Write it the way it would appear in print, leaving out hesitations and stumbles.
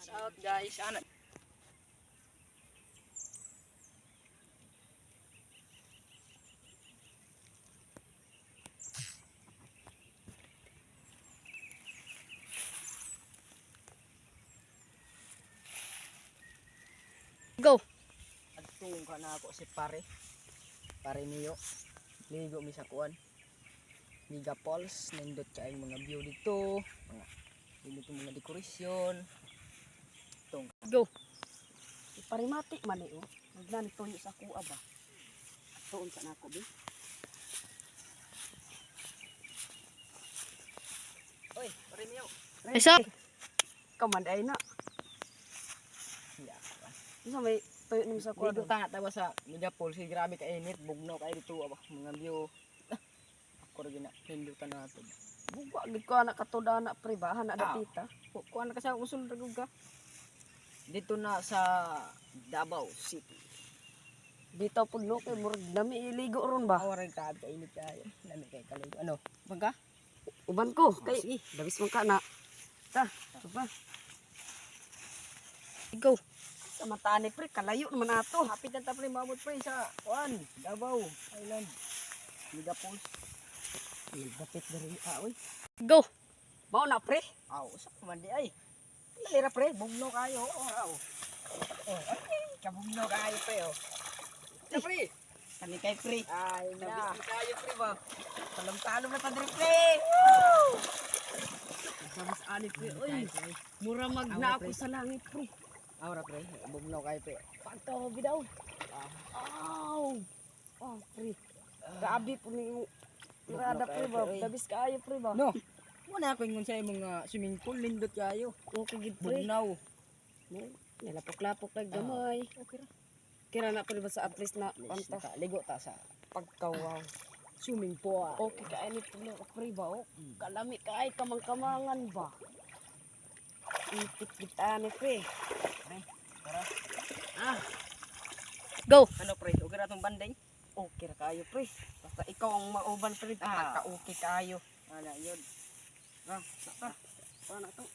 Shout out guys. Ano? Go. Agtong ka na ako si pare. Pare niyo. Ligo mi sa kuan. Miga Falls, nindot kaayong mga view dito, mga dekorasyon. Tong. Go. Parimati man eh, oh. Naglan toyo sa kuha ba? Tuon sa nako bi. Oy, pare niyo. Isa. Kamanday na. Ya. Isa may toyo nim sa kuha. Ligo ta tawa sa Miga Falls, grabe ka init, bugnaw kay dito ba mga view. Ako rin na hindutan natin. Buwa gid ko anak katuda na pribahan na dapita. Kuan ka sa usul ragug ka. Dito na sa Davao City. Dito pud no kay murag dami iligo ron ba? Awaray ka init kayo. Dami kay kaligo. Ano? Baga? Uban ko kay Sige. dabis man ka na. Ta, suba. Go. Sa mata ni pre kalayo naman ato. Hapit na tapos mamot pre sa kuan, Davao Island. Miga Falls. Dapit dari oy. Go. Mao na pre. Aw, usa man di ay. Lira pre, bugno kayo. Aw. Oh, ay, kabugno kayo pre oh. Ito pre. Kani kay pre. Ay na. Dabis kayo pre ba. Talong-talong na tadri pre. Woo! Dabis ani pre. Oy. Mura magna ako sa langit pre. Awra pre, bugno kayo pre. Pagtaw bidaw. Aw. Oh pre. Grabe po ni irada pre ba. Dabis kaayo pre ba. No. Muna ako ingon sa mga swimming pool lindot kayo. Okay gid pre. Bugnaw. Nilapok-lapok lang gamay. Okay ra. Kira na pre ba sa at least na panta. Ligo ta sa Pagkawaw. swimming pool. Okay ka ani pre ba oh. Kalami ka ay kamang-kamangan ba. Ipit kita ni pre. Tara. Go. Ano pre, okay ra tong banday? Okay ra kayo pre. Basta ikaw ang mauban pre. Ka-okay kayo. Ana yun. Para na to.